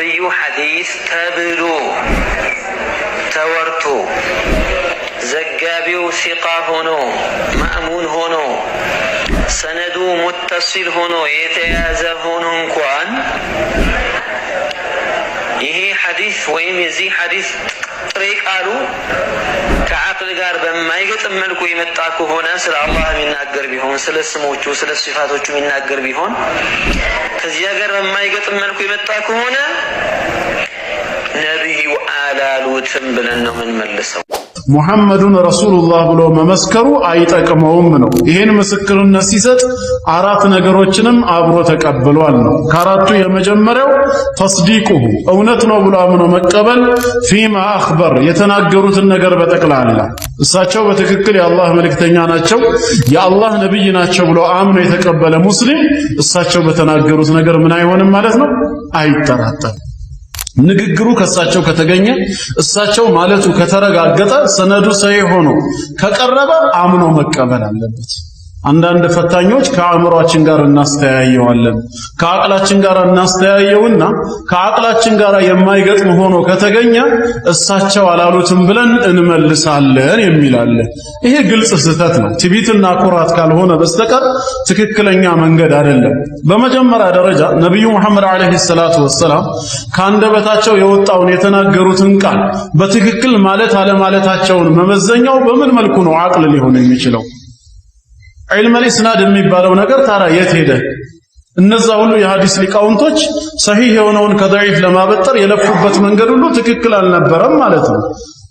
የነቢዩ ሐዲስ ተብሎ ተወርቶ ዘጋቢው ሲቃ ሆኖ ማእሙን ሆኖ ሰነዱ ሙተሲል ሆኖ የተያዘ ሆኖ እንኳን ይሄ ሐዲስ ወይም የዚህ ሐዲስ ጥሬ ቃሉ ከዓቅል ጋር በማይገጥም መልኩ የመጣ ከሆነ ስለ አላህ የሚናገር ቢሆን ስለ ስሞቹ ስለ ሲፋቶቹ የሚናገር ቢሆን ከዚያ ጋር በማይገጥም መልኩ የመጣ ከሆነ ነብዩ አላሉትም ብለን ነው የምንመልሰው። ሙሐመዱን ረሱሉላህ ብሎ መመስከሩ አይጠቅመውም ነው። ይሄን ምስክርነት ሲሰጥ አራት ነገሮችንም አብሮ ተቀብሏል ነው። ከአራቱ የመጀመሪያው ተስዲቁሁ እውነት ነው ብሎ አምኖ መቀበል፣ ፊማ አኽበር የተናገሩትን ነገር በጠቅላላ እሳቸው በትክክል የአላህ መልእክተኛ ናቸው የአላህ ነብይ ናቸው ብሎ አምኖ የተቀበለ ሙስሊም እሳቸው በተናገሩት ነገር ምን አይሆንም ማለት ነው፣ አይጠራጠርም። ንግግሩ ከእሳቸው ከተገኘ እሳቸው ማለቱ ከተረጋገጠ ሰነዱ ሰሂህ ሆኖ ከቀረበ አምኖ መቀበል አለበት። አንዳንድ ፈታኞች ከአእምሮአችን ጋር እናስተያየዋለን፣ ከአቅላችን ጋር እናስተያየውና ከአቅላችን ጋር የማይገጥም ሆኖ ከተገኘ እሳቸው አላሉትም ብለን እንመልሳለን የሚላለ። ይሄ ግልጽ ስህተት ነው። ትዕቢትና ኩራት ካልሆነ በስተቀር ትክክለኛ መንገድ አይደለም። በመጀመሪያ ደረጃ ነብዩ መሐመድ አለይሂ ሰላቱ ወሰላም ከአንደበታቸው የወጣውን የተናገሩትን ቃል በትክክል ማለት አለማለታቸውን መመዘኛው በምን መልኩ ነው አቅል ሊሆን የሚችለው? ዒልመል ኢስናድ የሚባለው ነገር ታዲያ የት ሄደ? እነዛ ሁሉ የሐዲስ ሊቃውንቶች ሰሂህ የሆነውን ከደዒፍ ለማበጠር የለፉበት መንገድ ሁሉ ትክክል አልነበረም ማለት ነው።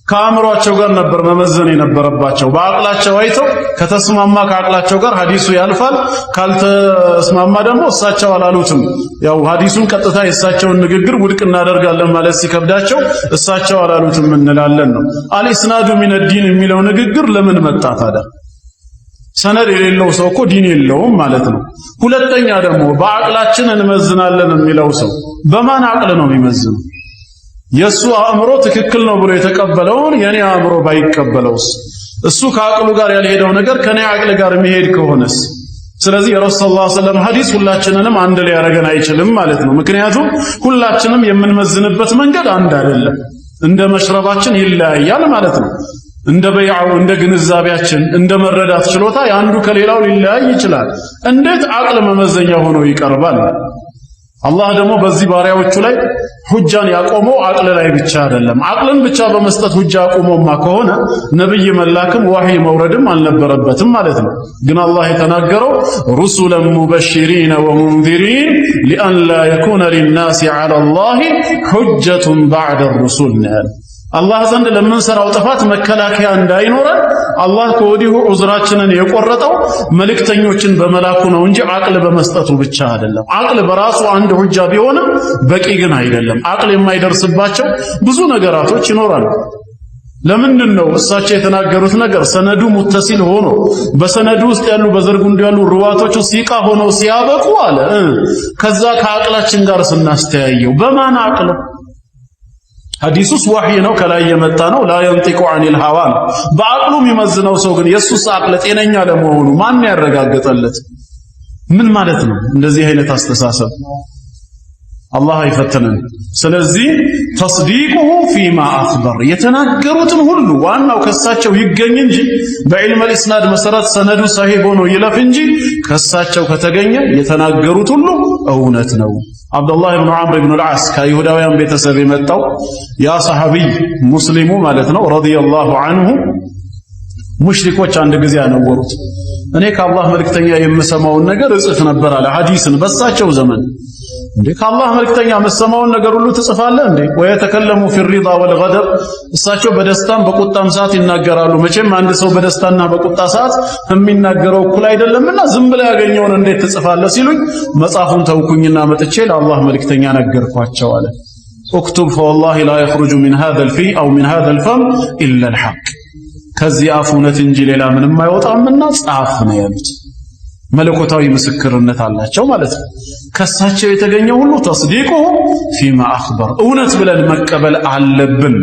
ከአእምሯቸው ጋር ነበር መመዘን የነበረባቸው። በአቅላቸው አይተው ከተስማማ ከአቅላቸው ጋር ሐዲሱ ያልፋል፣ ካልተስማማ ደግሞ እሳቸው አላሉትም። ያው ሐዲሱን ቀጥታ የእሳቸውን ንግግር ውድቅ እናደርጋለን ማለት ሲከብዳቸው እሳቸው አላሉትም እንላለን ነው። አልኢስናዱ ሚነ ዲን የሚለው ንግግር ለምን መጣ ታዲያ? ሰነድ የሌለው ሰው እኮ ዲን የለውም ማለት ነው። ሁለተኛ ደግሞ በአቅላችን እንመዝናለን የሚለው ሰው በማን አቅል ነው የሚመዝነው? የሱ አእምሮ ትክክል ነው ብሎ የተቀበለውን የኔ አእምሮ ባይቀበለውስ? እሱ ከአቅሉ ጋር ያልሄደው ነገር ከኔ አቅል ጋር የሚሄድ ከሆነስ? ስለዚህ የረሱል ሰለላሁ ዐለይሂ ወሰለም ሐዲስ ሁላችንንም አንድ ሊያደርገን አይችልም ማለት ነው። ምክንያቱም ሁላችንም የምንመዝንበት መንገድ አንድ አይደለም፣ እንደ መሽረባችን ይለያያል ማለት ነው። እንደ በይዓው እንደ ግንዛቤያችን እንደ መረዳት ችሎታ ያንዱ ከሌላው ሊለያይ ይችላል። እንዴት አቅል መመዘኛ ሆኖ ይቀርባል? አላህ ደግሞ በዚህ ባሪያዎቹ ላይ ሁጃን ያቆመው አቅል ላይ ብቻ አይደለም። አቅልን ብቻ በመስጠት ሁጃ ያቆመውማ ከሆነ ነብይ መላክም ወህይ መውረድም አልነበረበትም ማለት ነው። ግን አላህ የተናገረው ሩሱለን ሙበሽሪን ወሙንዚሪን ሊአንላ የኩነ ሊናሲ ዐለላሂ ሁጀቱን በዕደ ሩሱል ነው። አላህ ዘንድ ለምንሰራው ጥፋት መከላከያ እንዳይኖረን አላህ ከወዲሁ ዑዝራችንን የቆረጠው መልእክተኞችን በመላኩ ነው እንጂ አቅል በመስጠቱ ብቻ አይደለም። አቅል በራሱ አንድ ሁጃ ቢሆንም በቂ ግን አይደለም። አቅል የማይደርስባቸው ብዙ ነገራቶች ይኖራሉ። ለምንድን ነው እሳቸው የተናገሩት ነገር ሰነዱ ሙተሲል ሆኖ በሰነዱ ውስጥ ያሉ በዘርጉንዱ ያሉ ሩዋቶቹ ሲቃ ሆነው ሲያበቁ አለ ከዛ ከአቅላችን ጋር ስናስተያየው በማን አቅል? ሐዲሱስ ወህይ ነው፣ ከላይ የመጣ ነው። ላ የንጢቁ ዐኒል ሀዋ ነው። በአቅሉ የሚመዝነው ሰው ግን የሱስ አቅል ጤነኛ ለመሆኑ ማን ያረጋገጠለት? ምን ማለት ነው እንደዚህ አይነት አስተሳሰብ? አላህ አይፈትነን። ስለዚህ ተስዲቁሁ ፊማ አኽበር የተናገሩትን ሁሉ ዋናው ከሳቸው ይገኝ እንጂ በዕልመል ኢስናድ መሰረት ሰነዱ ሰሂህ ሆኖ ይለፍ እንጂ ከሳቸው ከተገኘ የተናገሩት ሁሉ እውነት ነው። አብዱላህ ኢብኑ ዐምር ኢብኑ አልዓስ ከይሁዳውያን ቤተሰብ የመጣው ያ ሰሐቢይ ሙስሊሙ ማለት ነው ረዲየላሁ ዐንሁ ሙሽሪኮች አንድ ጊዜ ያነወሩት። እኔ ከአላህ መልእክተኛ የምሰማውን ነገር እጽፍ ነበር አለ ሐዲስን በሳቸው ዘመን። እንዴ ከአላህ መልእክተኛ የምሰማውን ነገር ሁሉ ትጽፋለህ እንዴ? ወየተከለሙ ፊሪዳ ወልገደብ እሳቸው በደስታም በቁጣም ሰዓት ይናገራሉ። መቼም አንድ ሰው በደስታና በቁጣ ሰዓት የሚናገረው እኩል አይደለምና ዝም ብለህ ያገኘውን እንዴት ትጽፋለህ ሲሉኝ መጽሐፉን ተውኩኝና መጥቼ ለአላህ መልእክተኛ ነገርኳቸው አለ። اكتب فوالله لا يخرج من هذا الفي او من هذا الفم الا الحق ከዚህ አፍ እውነት እንጂ ሌላ ምንም አይወጣምና ጻፍ ነው ያሉት። መለኮታዊ ምስክርነት አላቸው ማለት ነው። ከሳቸው የተገኘ ሁሉ ተስዲቁሁ ፊማ አኽበር እውነት ብለን መቀበል አለብን።